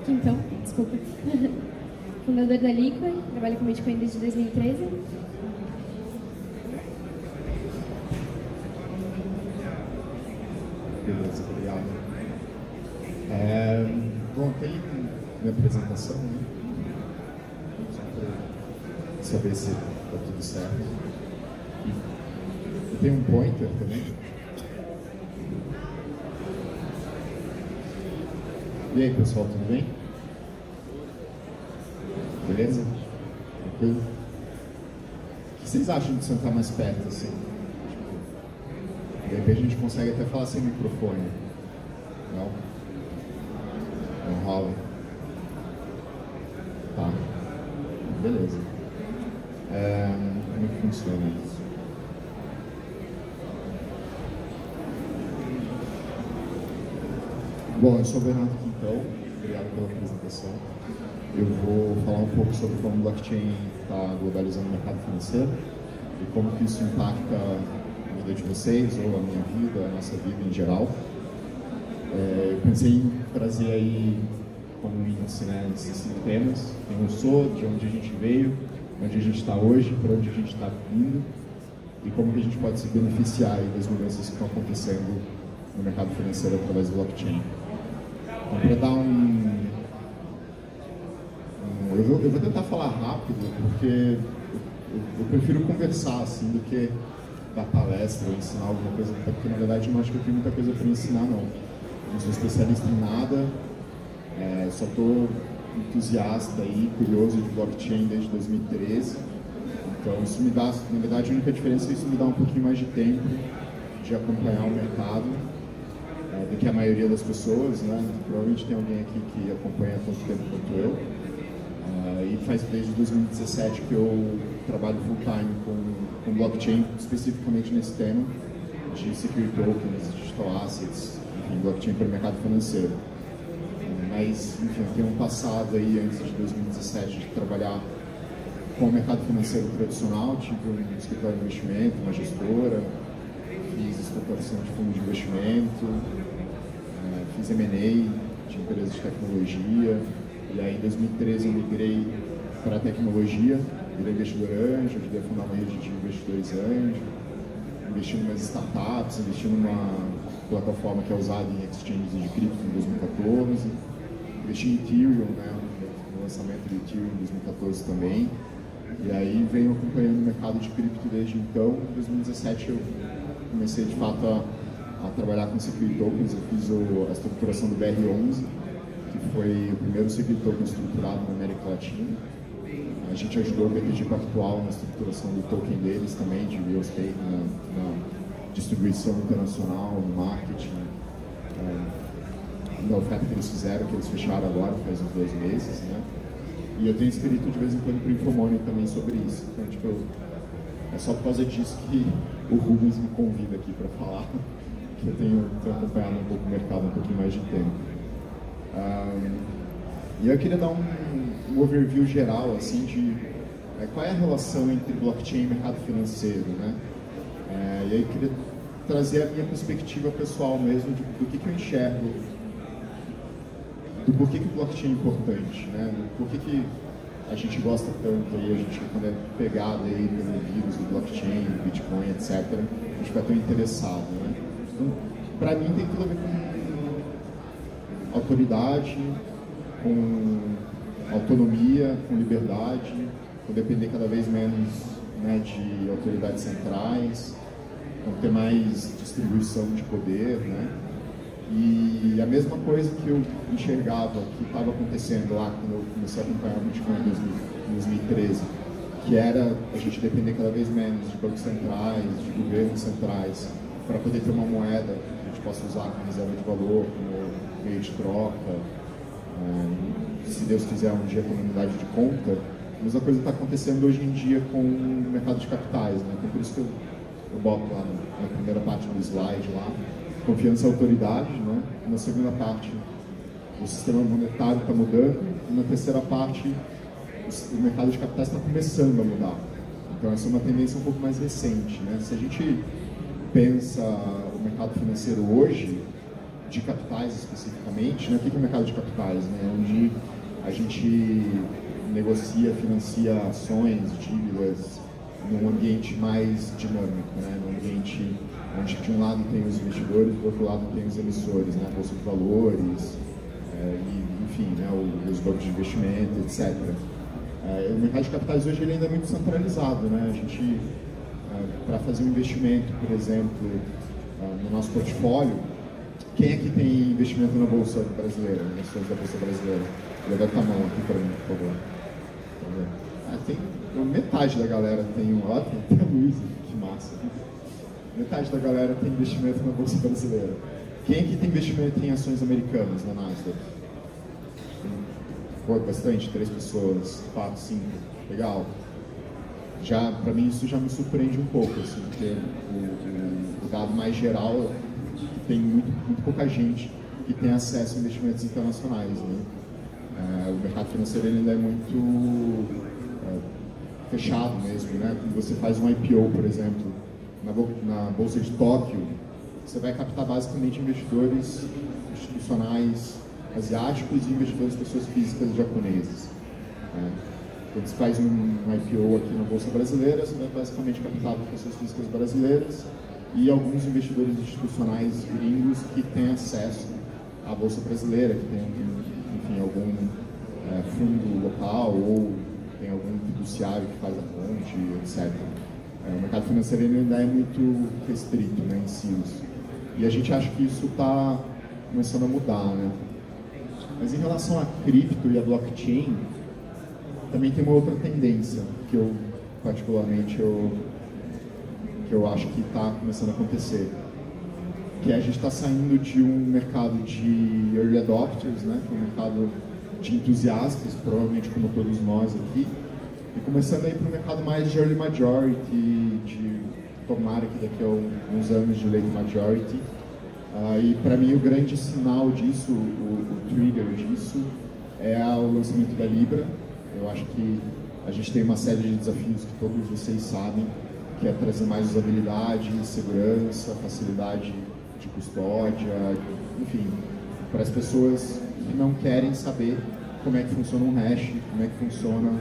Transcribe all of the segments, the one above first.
Quintão, desculpa. Fundador da Liqua, trabalho com Bitcoin desde 2013. Beleza, obrigado. Bom, tem minha apresentação, né? Só para saber se está tudo certo. E tem um pointer também. E aí, pessoal, tudo bem? Beleza? Tranquilo? O que vocês acham de sentar mais perto, assim? De repente a gente consegue até falar sem microfone. Não? Não rola? Tá. Beleza. Como é que funciona isso? Bom, eu sou o Bernardo Quintão, obrigado pela apresentação. Eu vou falar um pouco sobre como o blockchain está globalizando o mercado financeiro e como que isso impacta a vida de vocês, ou a minha vida, a nossa vida em geral. Eu pensei em trazer aí como índice, né, esses 5 temas: quem eu sou, de onde a gente veio, onde a gente está hoje, para onde a gente está indo e como que a gente pode se beneficiar aí das mudanças que estão acontecendo no mercado financeiro através do blockchain. Então, para dar eu vou tentar falar rápido, porque eu prefiro conversar assim do que dar palestra ou ensinar alguma coisa, porque na verdade eu não acho que eu tenho muita coisa para ensinar, não. Eu não sou especialista em nada, só estou entusiasta e curioso de blockchain desde 2013. Então isso me dá, na verdade a única diferença é isso me dá um pouquinho mais de tempo de acompanhar o mercado do que a maioria das pessoas, né? Provavelmente tem alguém aqui que acompanha há tanto tempo quanto eu. E faz desde 2017 que eu trabalho full time com blockchain, especificamente nesse tema de security tokens, digital assets, enfim, blockchain para o mercado financeiro. Mas, enfim, eu tenho um passado aí, antes de 2017, de trabalhar com o mercado financeiro tradicional. Tive um escritório de investimento, uma gestora, fiz estruturação de fundo de investimento, fiz M&A de empresas de tecnologia, e aí em 2013 eu migrei para a tecnologia, virei investidor anjo, ajudei a fundar uma rede de investidores anjo, investi em umas startups, investi numa plataforma que é usada em exchanges de cripto em 2014, investi em Ethereum, né, no lançamento de Ethereum em 2014 também, e aí venho acompanhando o mercado de cripto desde então. Em 2017 eu comecei de fato a trabalhar com security tokens. Eu fiz a estruturação do BR11, que foi o primeiro security token estruturado na América Latina. A gente ajudou o BTG Pactual na estruturação do token deles também, de real estate, na distribuição internacional, no marketing, na oferta que eles fizeram, que eles fecharam agora, faz uns 2 meses, né? E eu tenho escrito de vez em quando para o Infomoney também sobre isso. Então, tipo, é só por causa disso que o Rubens me convida aqui para falar, que eu tenho acompanhado um pouco o mercado, um pouquinho mais de tempo. E eu queria dar um overview geral, assim, de qual é a relação entre blockchain e mercado financeiro, né? E aí eu queria trazer a minha perspectiva pessoal mesmo, do que eu enxergo, do porquê que o blockchain é importante, né? Por que a gente gosta tanto aí, a gente, quando é pegado aí pelo vírus do blockchain, do Bitcoin, etc., a gente fica tão interessado, né? Então, para mim tem tudo a ver com autoridade, com autonomia, com liberdade, com depender cada vez menos, né, de autoridades centrais, com ter mais distribuição de poder, né? E a mesma coisa que eu enxergava que estava acontecendo lá quando eu comecei a acompanhar o Bitcoin em 2013, que era a gente depender cada vez menos de bancos centrais, de governos centrais, para poder ter uma moeda que a gente possa usar como reserva de valor, como meio de troca, se Deus quiser um dia como unidade de conta, A mesma coisa está acontecendo hoje em dia com o mercado de capitais, né? Então, por isso que eu boto lá na primeira parte do slide lá, confiança e autoridade, né? Na segunda parte, o sistema monetário está mudando, e na terceira parte, o mercado de capitais está começando a mudar. Então, essa é uma tendência um pouco mais recente, né? Se a gente pensa o mercado financeiro hoje, de capitais especificamente, né? O que é o mercado de capitais? Né? Onde a gente negocia, financia ações, dívidas, num ambiente mais dinâmico, né? Num ambiente onde de um lado tem os investidores, do outro lado tem os emissores, né? A bolsa de valores, e, enfim, né? Os bancos de investimento, etc. O mercado de capitais hoje ele ainda é muito centralizado, né? A gente, para fazer um investimento, por exemplo, no nosso portfólio, quem é que tem investimento na Bolsa Brasileira, nas ações da Bolsa Brasileira? Levanta a mão aqui para mim, por favor. Tem metade da galera tem um. Ó, tem a Luísa, que massa. Metade da galera tem investimento na Bolsa Brasileira. Quem é que tem investimento em ações americanas na Nasdaq? Pô, bastante, 3 pessoas, 4, 5, legal. Já, para mim, isso já me surpreende um pouco, assim, porque o dado mais geral tem muito pouca gente que tem acesso a investimentos internacionais, né? O mercado financeiro ainda é muito fechado mesmo, né? Quando você faz um IPO, por exemplo, na Bolsa de Tóquio, você vai captar basicamente investidores institucionais asiáticos e investidores pessoas físicas japonesas. Quando você faz um IPO aqui na Bolsa Brasileira, você vai basicamente captar pessoas físicas brasileiras e alguns investidores institucionais gringos que têm acesso à Bolsa Brasileira, que tem, enfim, algum fundo local ou tem algum fiduciário que faz a ponte, etc. O mercado financeiro ainda é muito restrito, né, em silos. E a gente acha que isso está começando a mudar, né? Mas em relação a cripto e a blockchain, também tem uma outra tendência que eu, particularmente, que eu acho que está começando a acontecer, que é a gente está saindo de um mercado de early adopters, né, que é um mercado de entusiastas, provavelmente como todos nós aqui, e começando a ir para um mercado mais de early majority, de tomara que daqui a uns anos de late majority. E para mim o grande sinal disso, o trigger disso, é o lançamento da Libra. Eu acho que a gente tem uma série de desafios que todos vocês sabem, que é trazer mais usabilidade, segurança, facilidade de custódia, enfim, para as pessoas que não querem saber como é que funciona um hash, como é que funciona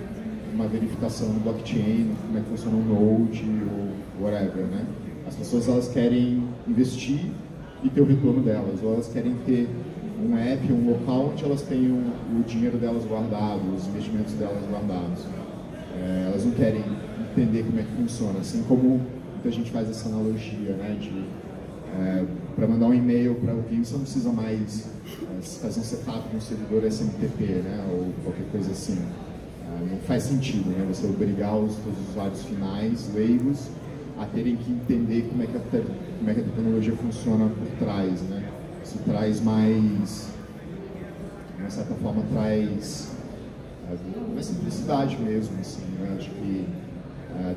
uma verificação no blockchain, como é que funciona um node ou whatever, né? As pessoas, elas querem investir e ter o retorno delas, ou elas querem ter um app, um local onde elas tenham o dinheiro delas guardado, os investimentos delas guardados. Elas não querem entender como é que funciona, assim como muita gente faz essa analogia, né, para mandar um e-mail para alguém, você não precisa mais fazer um setup no servidor SMTP, né, ou qualquer coisa assim. Não faz sentido, né, você obrigar os usuários finais, leigos, a terem que entender como é que a tecnologia funciona por trás, né. Isso traz mais, de uma certa forma, traz mais simplicidade mesmo, assim, né? Acho que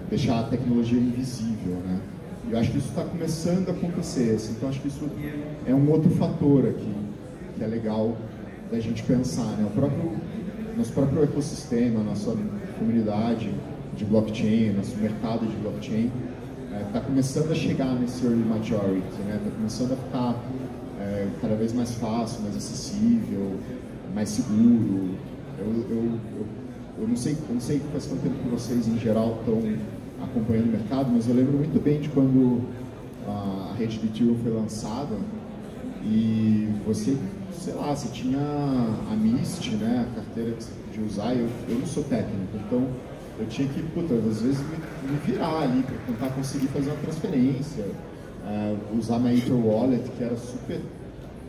deixar a tecnologia invisível, né? E eu acho que isso está começando a acontecer, assim, então acho que isso é um outro fator aqui, que é legal da gente pensar, né? Nosso próprio ecossistema, nossa comunidade de blockchain, nosso mercado de blockchain, está começando a chegar nesse early majority, né? Está começando a ficar cada vez mais fácil, mais acessível, mais seguro. Eu não sei faz quanto tempo que vocês em geral estão acompanhando o mercado, mas eu lembro muito bem de quando a rede de Ethereum foi lançada e você, sei lá, você tinha a Mist, né, a carteira que você podia usar. Eu não sou técnico, então eu tinha que, às vezes me virar ali para tentar conseguir fazer uma transferência, usar minha Ether Wallet, que era super,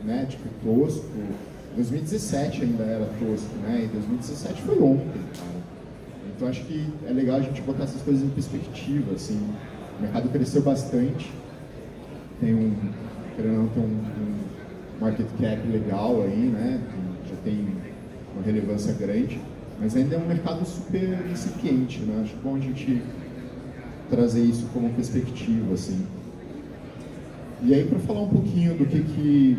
né, tipo, tosco. 2017 ainda era tosco, né? E 2017 foi ontem, cara. Então acho que é legal a gente botar essas coisas em perspectiva, assim. O mercado cresceu bastante, tem querendo ou não, tem um market cap legal aí, né? Já tem uma relevância grande. mas ainda é um mercado super incipiente, né? Acho bom a gente trazer isso como perspectiva, assim. E aí, para falar um pouquinho do que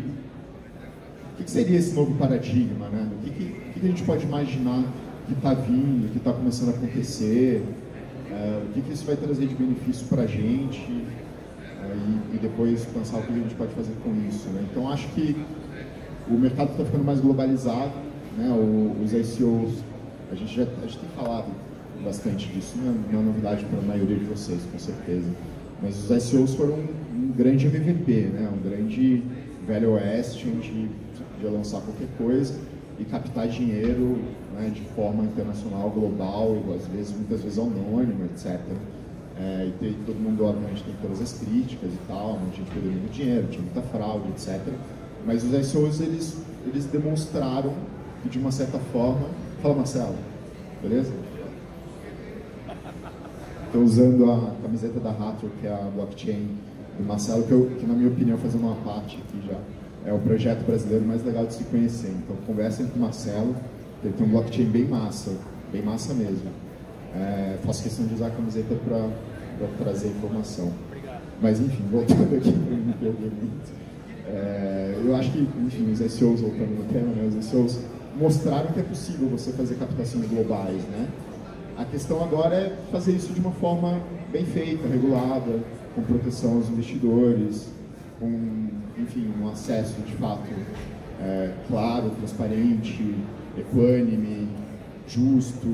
seria esse novo paradigma, né? O que a gente pode imaginar que está vindo, que está começando a acontecer, o que isso vai trazer de benefício para a gente, e depois pensar o que a gente pode fazer com isso, né? Então, acho que o mercado está ficando mais globalizado, né? Os ICOs, a gente tem falado bastante disso, não é novidade para a maioria de vocês, com certeza. Mas os ICOs foram um grande MVP, né? Um grande velho oeste, onde podia lançar qualquer coisa e captar dinheiro, né, de forma internacional, global, muitas vezes anônima, etc. E todo mundo, obviamente, tem todas as críticas e tal, a gente perdeu muito dinheiro, tinha muita fraude, etc. Mas os ICOs, eles demonstraram que, de uma certa forma... Fala, Marcelo. Beleza? Estou usando a camiseta da Hathor, que é a blockchain do Marcelo, que na minha opinião, fazendo uma parte aqui já, é o projeto brasileiro mais legal de se conhecer. Então, conversem com o Marcelo, ele tem um blockchain bem massa mesmo. Faço questão de usar a camiseta para trazer informação. Obrigado. Mas, enfim, voltando aqui para não me perder muito. Eu acho que, enfim, os ICOs, voltando no tema, né, os ICOs mostraram que é possível você fazer captações globais, né? A questão agora é fazer isso de uma forma bem feita, regulada, com proteção aos investidores, com, enfim, um acesso de fato claro, transparente, equânime, justo,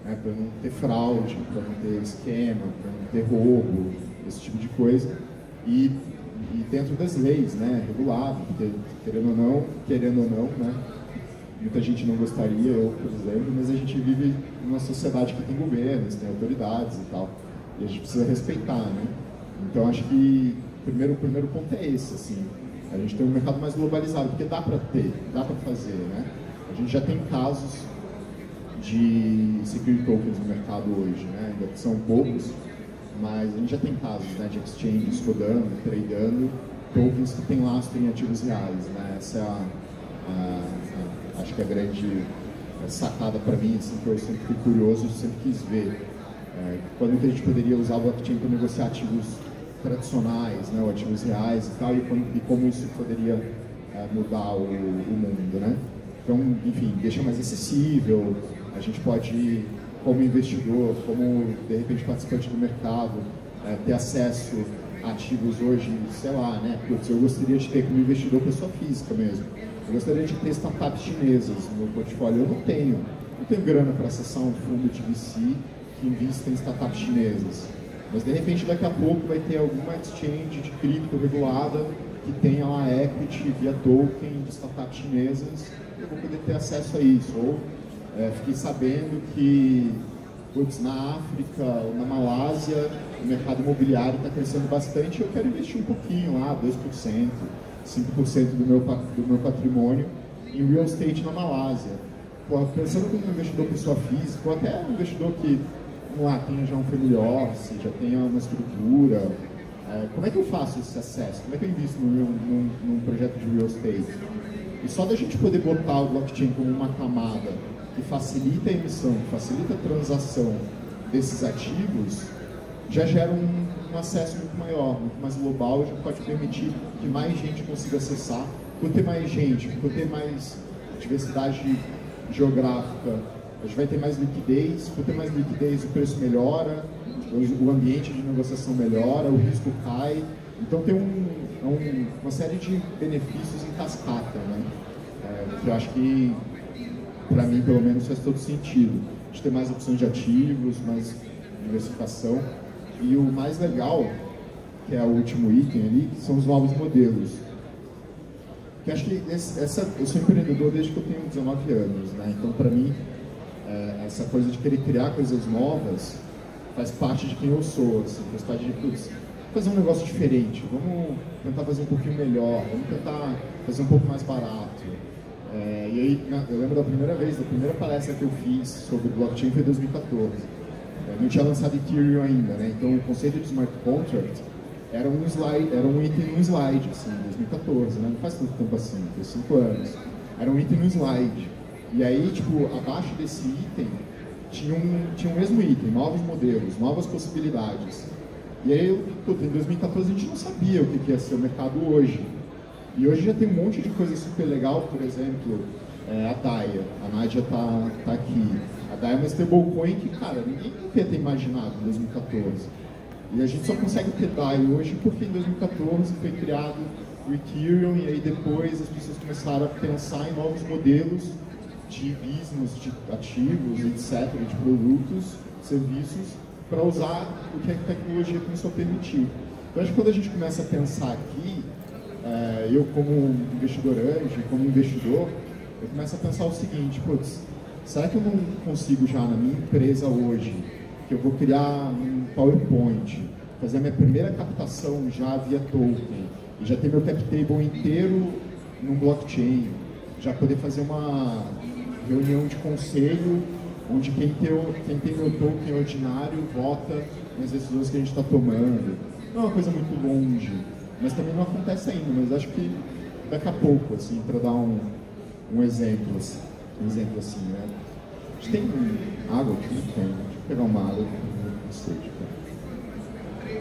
né, para não ter fraude, para não ter esquema, para não ter roubo, esse tipo de coisa. E dentro das leis, né, regulado, porque querendo ou não, né, muita gente não gostaria, eu, por exemplo, mas a gente vive numa sociedade que tem governos, tem autoridades e tal, e a gente precisa respeitar, né? Então, acho que o primeiro ponto é esse, assim, a gente tem um mercado mais globalizado, porque dá para fazer, né? A gente já tem casos de security tokens no mercado hoje, né? Ainda são poucos, mas a gente já tem casos, né, de exchanges rodando, tradeando tokens que tem lastro em ativos reais, né? Essa é acho que a grande sacada para mim, assim, que eu sempre fui curioso, eu sempre quis ver quando que a gente poderia usar o blockchain para negociar ativos tradicionais, né, ou ativos reais e tal, e como isso poderia mudar o mundo, né? Então, enfim, deixa mais acessível, a gente pode, como investidor, como de repente participante do mercado, ter acesso a ativos hoje, sei lá, né? Putz, eu gostaria de ter como investidor pessoa física mesmo. Eu gostaria de ter startups chinesas no meu portfólio. Eu não tenho grana para acessar um fundo de VC que invista em startups chinesas. Mas de repente daqui a pouco vai ter alguma exchange de cripto regulada que tenha lá equity via token de startups chinesas. Eu vou poder ter acesso a isso. Ou fiquei sabendo que na África ou na Malásia o mercado imobiliário está crescendo bastante e eu quero investir um pouquinho lá, 2%. 5% do meu patrimônio em real estate na Malásia. Pensando como um investidor pessoa física, ou até um investidor que, vamos lá, tenha já um family office, já tenha uma estrutura, como é que eu faço esse acesso? Como é que eu invisto num projeto de real estate? E só da gente poder botar o blockchain como uma camada que facilita a emissão, que facilita a transação desses ativos, já gera um acesso muito maior, muito mais global, já pode permitir que mais gente consiga acessar. Por ter mais gente, por ter mais diversidade geográfica, a gente vai ter mais liquidez. Por ter mais liquidez, o preço melhora, o ambiente de negociação melhora, o risco cai. Então tem uma série de benefícios em cascata, né? Que eu acho que, para mim, pelo menos, faz todo sentido. A gente ter mais opções de ativos, mais diversificação. E o mais legal, que é o último item ali, que são os novos modelos. Que acho que eu sou empreendedor desde que eu tenho 19 anos, né? Então, para mim, essa coisa de querer criar coisas novas faz parte de quem eu sou, assim, faz parte de fazer um negócio diferente, vamos tentar fazer um pouquinho melhor, vamos tentar fazer um pouco mais barato. E aí, eu lembro da primeira palestra que eu fiz sobre blockchain foi em 2014. Não tinha lançado Ethereum ainda, né? Então o conceito de smart contract era um item no slide, assim, em 2014, né? Não faz tanto tempo assim, foi 5 anos. Era um item no slide. E aí, tipo, abaixo desse item, tinha o mesmo item, novos modelos, novas possibilidades. E aí, em 2014 a gente não sabia o que ia ser o mercado hoje. E hoje já tem um monte de coisa super legal, por exemplo, a DAIA. A Nádia tá aqui. A DAIA é uma stablecoin que, cara, ninguém nunca ia ter imaginado em 2014. E a gente só consegue ter DAI hoje porque em 2014 foi criado o Ethereum e aí depois as pessoas começaram a pensar em novos modelos de business, de ativos, etc., de produtos, serviços, para usar o que a tecnologia começou a permitir. Então, acho que quando a gente começa a pensar aqui, eu como investidor anjo, como investidor, eu começo a pensar o seguinte, putz, será que eu não consigo já na minha empresa hoje, que eu vou criar um PowerPoint, fazer a minha primeira captação já via token, e já ter meu cap table inteiro num blockchain, já poder fazer uma reunião de conselho, onde quem tem meu token ordinário vota nas decisões que a gente está tomando. Não é uma coisa muito longe, mas também não acontece ainda, mas acho que daqui a pouco, assim, para dar um exemplo assim, né? A gente tem água aqui? Tem. Deixa eu pegar uma água aqui, não sei.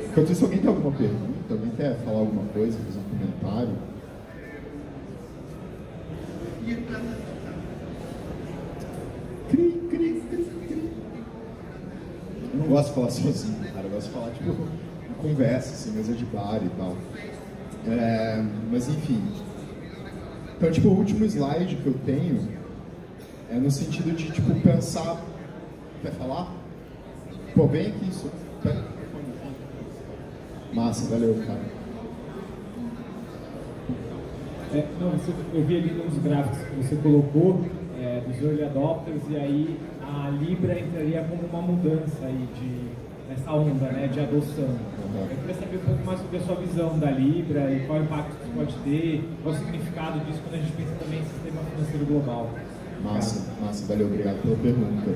Enquanto isso, alguém tem alguma pergunta? Alguém quer falar alguma coisa, fazer um comentário? Eu não gosto de falar sozinho, cara. Eu gosto de falar, tipo, em conversa, assim, mesa de bar e tal. Mas, enfim. Então, tipo, o último slide que eu tenho é no sentido de, tipo, pensar... Quer falar? Pô, vem aqui, isso. Pega o microfone aqui. Massa, valeu, cara. Eu vi ali nos gráficos que você colocou, dos early adopters, e aí a Libra entraria como uma mudança aí nessa onda, né, de adoção. Eu queria saber um pouco mais sobre a sua visão da Libra e qual impacto isso pode ter, qual o significado disso quando a gente pensa também em sistema financeiro global. Massa, valeu, obrigado pela pergunta.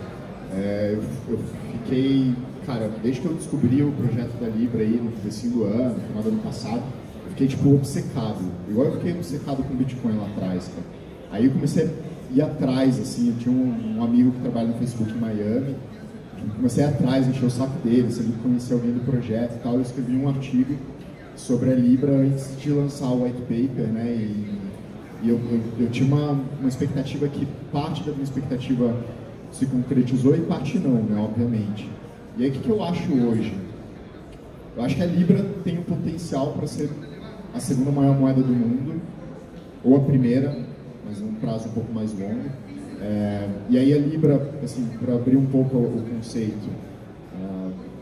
Eu fiquei, cara, desde que eu descobri o projeto da Libra aí no comecinho do ano, no final do ano passado, eu fiquei, tipo, obcecado. Igual eu fiquei obcecado com Bitcoin lá atrás, cara. Aí eu comecei a ir atrás, assim, eu tinha um amigo que trabalha no Facebook em Miami, comecei a ir atrás, encher o saco dele, se ele conhecia alguém do projeto e tal, eu escrevi um artigo sobre a Libra antes de lançar o white paper, né, e eu tinha uma expectativa que parte da minha expectativa se concretizou e parte não, né, obviamente. E aí o que eu acho hoje? Eu acho que a Libra tem o potencial para ser a segunda maior moeda do mundo, ou a primeira, mas num prazo um pouco mais longo. E aí a Libra, assim, para abrir um pouco o conceito,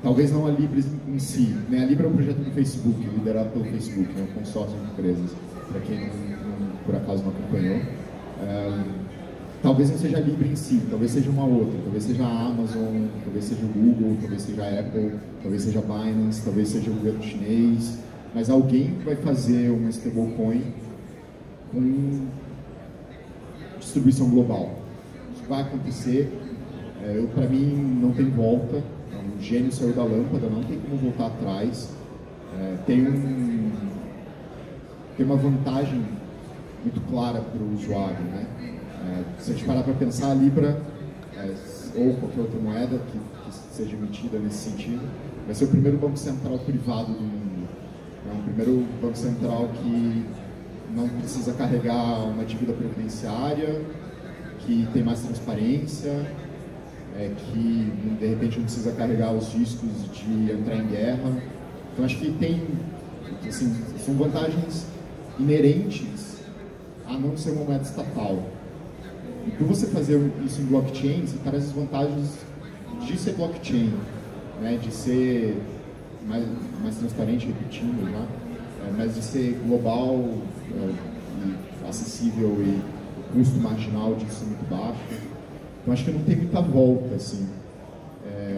talvez não a Libra em si, né? A Libra é um projeto do Facebook, liderado pelo Facebook, é um consórcio de empresas, para quem por acaso não acompanhou. Talvez não seja a Libra em si, talvez seja uma outra, talvez seja a Amazon, talvez seja o Google, talvez seja a Apple, talvez seja a Binance, talvez seja o governo chinês, mas alguém vai fazer uma stablecoin com distribuição global. Isso vai acontecer, para mim não tem volta, o gênio saiu da lâmpada, não tem como voltar atrás, tem uma vantagem muito clara para o usuário, né? Se a gente parar para pensar, a Libra, ou qualquer outra moeda que seja emitida nesse sentido, vai ser o primeiro banco central privado do mundo. É o primeiro banco central que não precisa carregar uma dívida previdenciária, que tem mais transparência, que de repente não precisa carregar os riscos de entrar em guerra. Então acho que tem, assim, são vantagens inerentes a não ser uma moeda estatal. E por você fazer isso em blockchain, você traz as vantagens de ser blockchain, né? De ser mais transparente, repetindo, né? Mas de ser global e acessível e o custo marginal disso é muito baixo. Então acho que não tem muita volta, assim.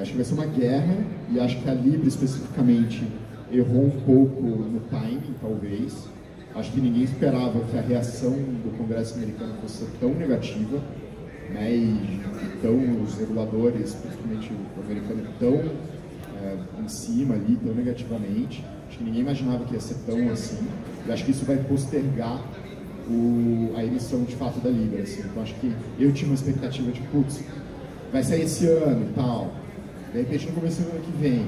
Acho que vai ser uma guerra e acho que a Libra especificamente errou um pouco no timing, talvez. Acho que ninguém esperava que a reação do Congresso americano fosse tão negativa, né? E então os reguladores, principalmente o americano, tão em cima ali, tão negativamente. Acho que ninguém imaginava que ia ser tão assim. E acho que isso vai postergar a emissão de fato da Libra, assim. Então acho que eu tinha uma expectativa de, putz, vai sair esse ano e tal, de repente no começo do ano que vem.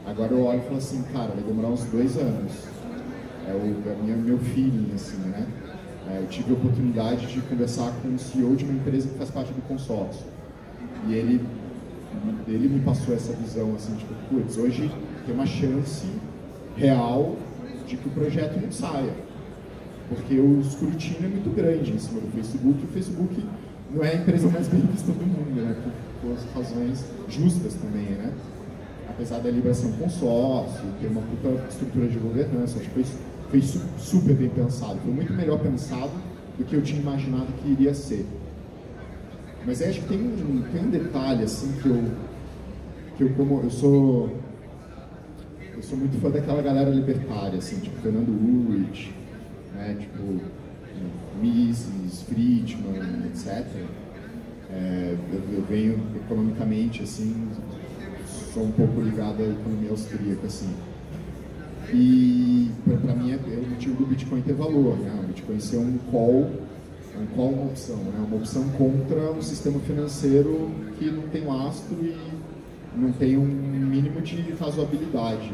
Agora eu olho e falo assim, cara, vai demorar uns 2 anos. Meu feeling, assim, né? Eu tive a oportunidade de conversar com o CEO de uma empresa que faz parte do consórcio. E ele me passou essa visão, assim, tipo, putz, hoje tem uma chance real de que o projeto não saia. Porque o escrutínio é muito grande em cima do Facebook, e o Facebook não é a empresa mais bem vista do mundo, né? Por razões justas também, né? Apesar da Libra ser um consórcio, ter uma puta estrutura de governança, acho que foi super bem pensado, foi muito melhor pensado do que eu tinha imaginado que iria ser. Mas aí acho que tem um detalhe, assim, eu sou muito fã daquela galera libertária, assim, tipo Fernando Ulrich, né, tipo Mises, Friedman, etc. Eu venho economicamente, assim, sou um pouco ligado à economia austríaca, assim. E para mim é o motivo do Bitcoin ter valor, né? O Bitcoin ser um call, uma opção, né? Uma opção contra um sistema financeiro que não tem lastro e não tem um mínimo de razoabilidade,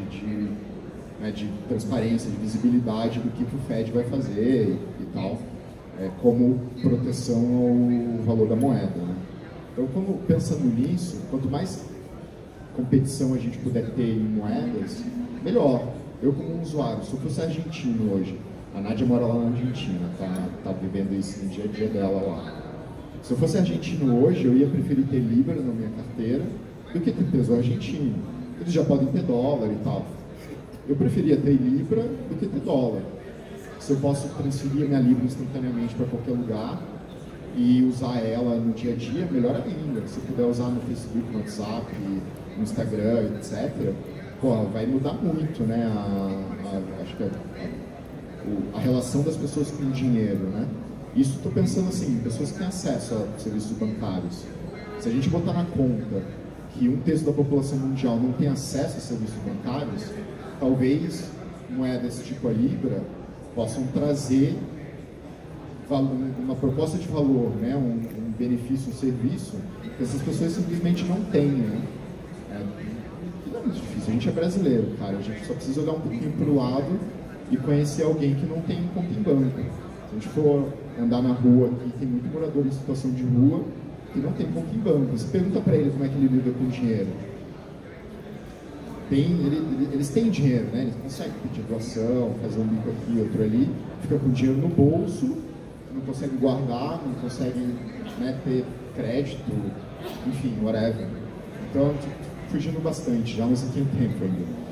de transparência, de visibilidade do que o Fed vai fazer e tal, como proteção ao valor da moeda, né? Então, pensando nisso, quanto mais competição a gente puder ter em moedas, melhor. Eu, como usuário, se eu fosse argentino hoje, a Nádia mora lá na Argentina, tá vivendo isso no dia a dia dela lá. Se eu fosse argentino hoje, eu ia preferir ter Libra na minha carteira do que ter peso argentino. Eles já podem ter dólar e tal. Eu preferia ter Libra do que ter dólar. Se eu posso transferir a minha Libra instantaneamente para qualquer lugar e usar ela no dia a dia, melhor ainda. Se eu puder usar no Facebook, no WhatsApp, no Instagram, etc., vai mudar muito, né? Acho que a relação das pessoas com o dinheiro, né? Isso estou pensando assim, pessoas que têm acesso a serviços bancários. Se a gente botar na conta que 1/3 da população mundial não tem acesso a serviços bancários, talvez moedas tipo a Libra possam trazer uma proposta de valor, né? um benefício, um serviço que essas pessoas simplesmente não têm, né? Não é muito difícil, a gente é brasileiro, cara, a gente só precisa olhar um pouquinho para o lado e conhecer alguém que não tem conta em banco. Se a gente for andar na rua aqui, tem muito morador em situação de rua que não tem conta em banco. Você pergunta para ele como é que ele lida com o dinheiro. Eles têm dinheiro, né? Eles conseguem pedir doação, fazer um bico aqui, outro ali, fica com o dinheiro no bolso, não consegue guardar, não consegue, né, ter crédito, enfim, whatever. Então, fugindo bastante, já não sei quem tempo ainda.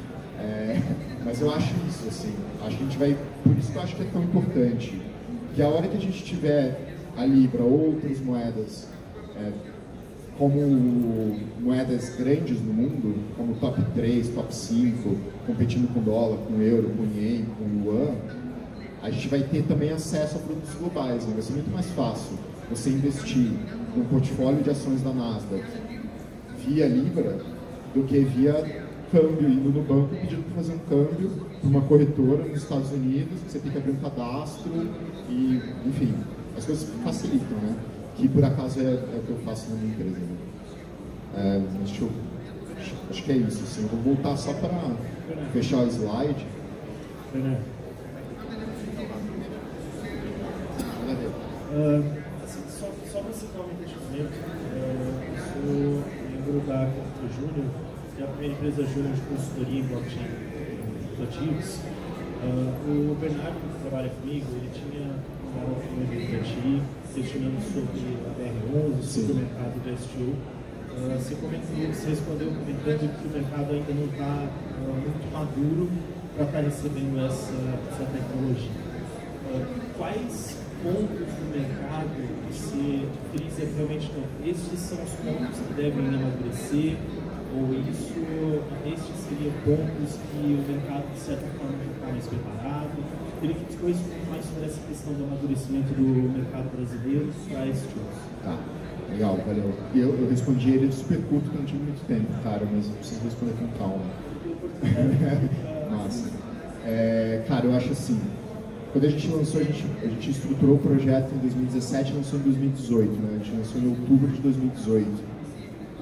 Mas eu acho isso, assim, acho que a gente vai, por isso que eu acho que é tão importante, que a hora que a gente tiver a Libra ou outras moedas, como moedas grandes no mundo, como top 3, top 5, competindo com o dólar, com o euro, com o ien, com o yuan, a gente vai ter também acesso a produtos globais, né? Vai ser muito mais fácil você investir num portfólio de ações da Nasdaq via Libra do que via câmbio, indo no banco pedindo para fazer um câmbio para uma corretora nos Estados Unidos, que você tem que abrir um cadastro e, enfim, as coisas facilitam, né? Que por acaso é o que eu faço na minha empresa, né? Acho que é isso, assim. Eu vou voltar só para fechar o slide. Só para citar um investimento, eu sou membro da Capital Júnior, que é a primeira empresa júnior de consultoria em blockchain ativos. O Bernardo, que trabalha comigo, ele tinha mandado um e-mail para ti, questionando sobre a BR11, sobre o mercado de STO. Você respondeu comentando que o mercado ainda não está muito maduro para estar recebendo essa tecnologia. Quais pontos do mercado que você frisa realmente não? Estes são os pontos que devem amadurecer? Ou estes seriam pontos que o mercado, de certa forma, já está mais preparado? Queria que depois mais sobre essa questão do amadurecimento do mercado brasileiro para esses tipos. Tá, legal, valeu. Eu respondi ele super curto, porque não tive muito tempo, cara, mas eu preciso responder com calma. Massa. Cara, eu acho assim, quando a gente lançou, a gente estruturou o projeto em 2017 e lançou em 2018, né? A gente lançou em outubro de 2018.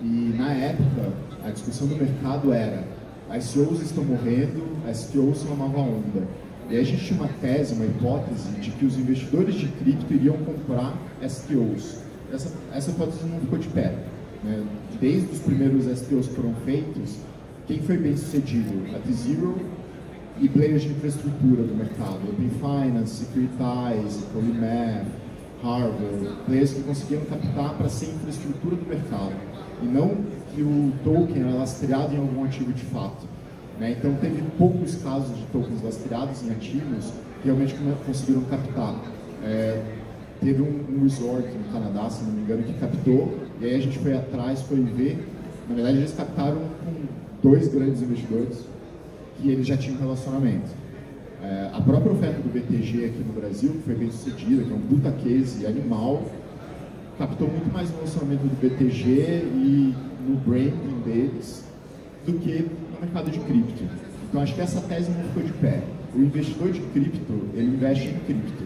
E na época, a discussão do mercado era: ICOs estão morrendo, STOs são uma nova onda. E aí a gente tinha uma tese, uma hipótese de que os investidores de cripto iriam comprar STOs. Essa hipótese não ficou de pé, né? Desde os primeiros STOs que foram feitos, quem foi bem sucedido? A T-Zero e players de infraestrutura do mercado, Open Finance, Securitize, Polymath, Harbor, players que conseguiram captar para ser infraestrutura do mercado, e não que o token era lastreado em algum ativo de fato, né? Então teve poucos casos de tokens lastreados em ativos que realmente conseguiram captar. Teve um resort no Canadá, se não me engano, que captou, e aí a gente foi atrás, foi ver. Na verdade, eles captaram com 2 grandes investidores que eles já tinham relacionamento. A própria oferta do BTG aqui no Brasil, que foi bem sucedida, que é um puta case animal, captou muito mais no relacionamento do BTG e no branding deles do que no mercado de cripto. Então acho que essa tese não ficou de pé. O investidor de cripto, ele investe em cripto.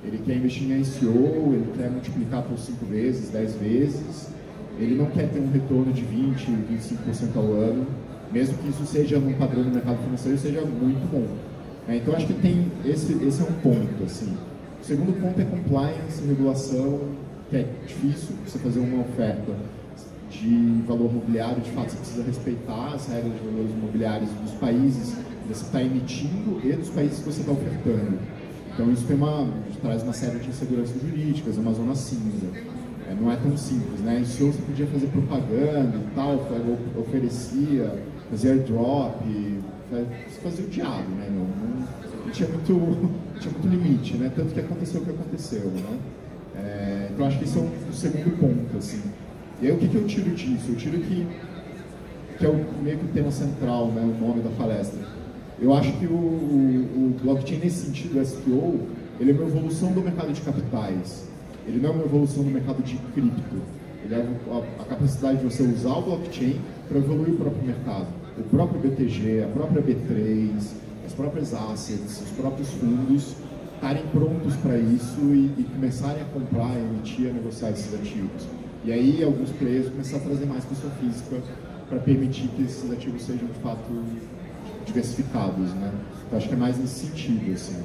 Ele quer investir em ICO, ele quer multiplicar por 5 vezes, 10 vezes, ele não quer ter um retorno de 20%, 25% ao ano, mesmo que isso seja num padrão do mercado financeiro, seja muito bom. Então acho que tem esse é um ponto. Assim. O segundo ponto é compliance, regulação, que é difícil você fazer uma oferta de valor imobiliário, de fato você precisa respeitar as regras de valores imobiliários dos países que você está emitindo e dos países que você está ofertando. Então isso traz uma série de inseguranças jurídicas, é uma zona cinza. Não é tão simples, né? Isso você podia fazer propaganda e tal, oferecia, fazia airdrop, fazia o diabo, né? Não tinha muito limite, né? Tanto que aconteceu o que aconteceu, né? Então acho que esse é o segundo ponto, assim. E aí o que eu tiro disso? Eu tiro que é meio que o tema central, né? O nome da palestra. Eu acho que o blockchain, nesse sentido, o STO, ele é uma evolução do mercado de capitais. Ele não é uma evolução do mercado de cripto. Ele é a capacidade de você usar o blockchain para evoluir o próprio mercado. O próprio BTG, a própria B3, as próprias assets, os próprios fundos estarem prontos para isso e começarem a comprar, a emitir, a negociar esses ativos. E aí alguns players começarem a trazer mais pessoa física para permitir que esses ativos sejam de fato diversificados, né? Então acho que é mais nesse sentido, assim.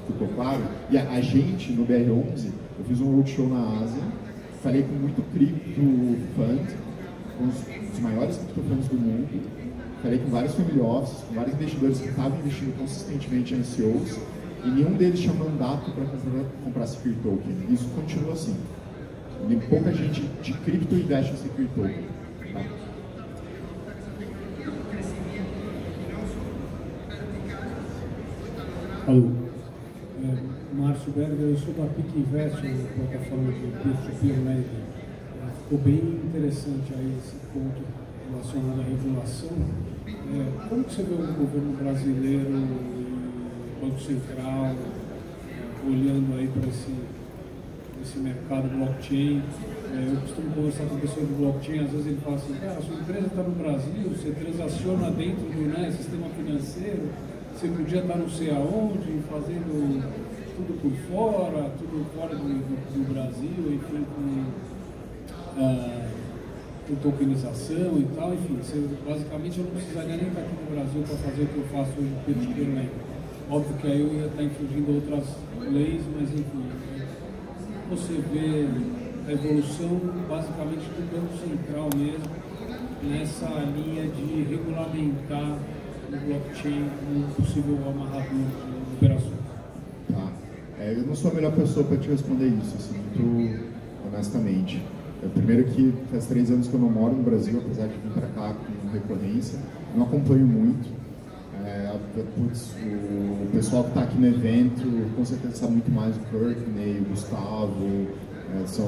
Ficou claro? E a gente, no BR11, eu fiz um roadshow na Ásia, falei com muito cripto fund, com os maiores cripto funds do mundo, falei com vários family offices, com vários investidores que estavam investindo consistentemente em ICOs, e nenhum deles tinha mandato para comprar security token. Isso continua assim. E pouca gente de cripto investe em security token. Tá? Alô. Márcio Berger, eu sou da PIC Invest, uma plataforma de peer-to-peer lending. Ficou bem interessante aí esse ponto relacionado à regulação. Como que você vê o governo brasileiro e o Banco Central olhando aí para esse mercado blockchain? Eu costumo conversar com pessoas de blockchain, às vezes ele fala assim, cara, a sua empresa está no Brasil, você transaciona dentro do sistema financeiro, você podia estar não sei aonde, fazendo tudo por fora, tudo fora do Brasil, enfim, com tokenização e tal, enfim, basicamente eu não precisaria nem estar aqui no Brasil para fazer o que eu faço hoje no peer-to-peer. Óbvio que aí eu ia estar infringindo outras leis, mas enfim, você vê a evolução basicamente do Banco Central mesmo, nessa linha de regulamentar o blockchain como possível amarrador de operações. Tá. Eu não sou a melhor pessoa para te responder isso, assim, muito honestamente. Primeiro que faz 3 anos que eu não moro no Brasil, apesar de vir para cá com recorrência, não acompanho muito. O pessoal que está aqui no evento com certeza sabe muito mais, o Courtney, o Gustavo,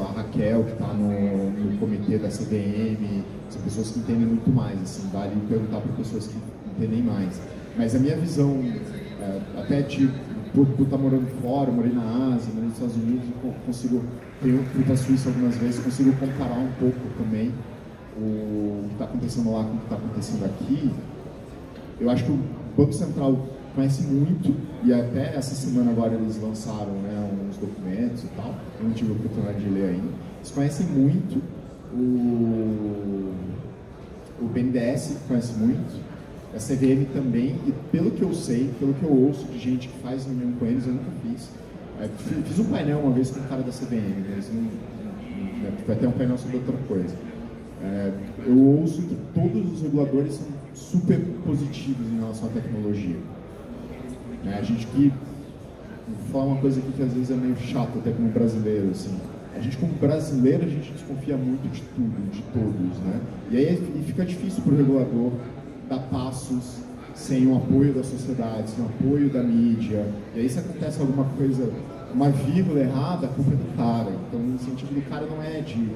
a Raquel que está no comitê da CVM, são pessoas que entendem muito mais, assim, vale perguntar para pessoas que entendem mais. Mas a minha visão, até por estar morando fora, morei na Ásia, morei nos Estados Unidos, fui para a Suíça algumas vezes, consigo comparar um pouco também o que está acontecendo lá com o que está acontecendo aqui. Eu acho que o Banco Central conhece muito, e até essa semana agora eles lançaram, né, uns documentos e tal, eu não tive a oportunidade de ler ainda. Eles conhecem muito o BNDES, conhece muito, a CVM também, e pelo que eu sei, pelo que eu ouço de gente que faz reunião com eles, eu nunca fiz. Fiz um painel uma vez com o cara da CVM, mas foi até um painel sobre outra coisa. Eu ouço que todos os reguladores são super positivos em relação à tecnologia. A gente que... Vou falar uma coisa aqui que às vezes é meio chato até como brasileiro, assim. A gente como brasileiro, a gente desconfia muito de tudo, de todos, né? E aí fica difícil para o regulador dar passos sem o apoio da sociedade, sem o apoio da mídia. E aí se acontece alguma coisa, uma vírgula errada, a culpa é do cara. Então o incentivo do cara não é de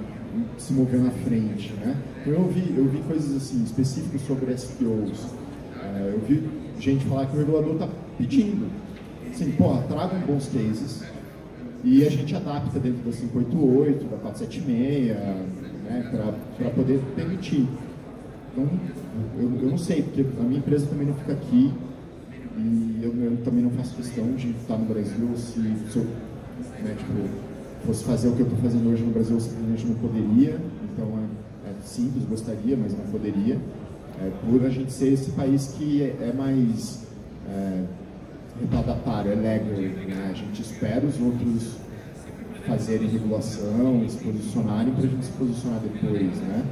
se mover na frente, né? Então eu vi coisas assim, específicas sobre SPOs. Eu vi gente falar que o regulador está pedindo. Assim, tragam bons cases e a gente adapta dentro da 588, da 476, né, para poder permitir. Então, eu não sei, porque a minha empresa também não fica aqui e eu também não faço questão de estar no Brasil. Se eu, né, fosse fazer o que eu estou fazendo hoje no Brasil, eu simplesmente não poderia. Então, é simples, gostaria, mas não poderia. Por a gente ser esse país que é mais retardatário, é legal, né? A gente espera os outros fazerem regulação, se posicionarem para a gente se posicionar depois, né?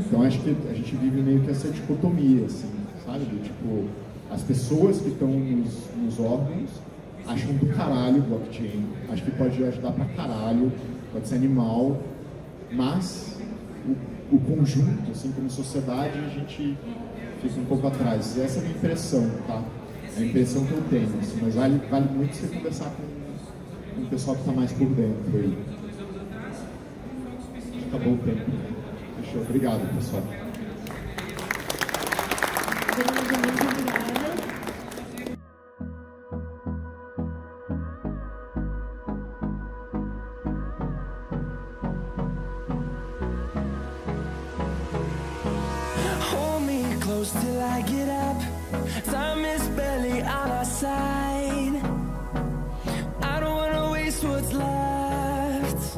Então acho que a gente vive meio que essa dicotomia, assim, sabe? Tipo, as pessoas que estão nos órgãos acham do caralho blockchain, acho que pode ajudar pra caralho, pode ser animal, mas o conjunto, assim, como sociedade, a gente fica um pouco atrás. Essa é a minha impressão, tá? É a impressão que eu tenho, assim, mas vale muito você conversar com o pessoal que está mais por dentro aí. Acabou o tempo. Fechou. Obrigado, pessoal. Hold me close till I get up. Time is barely on our side. I don't wanna waste what's left.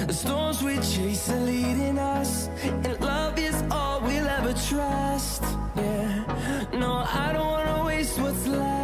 The storms we chase are leading us, and love is all we'll ever trust. Yeah, no, I don't wanna waste what's left.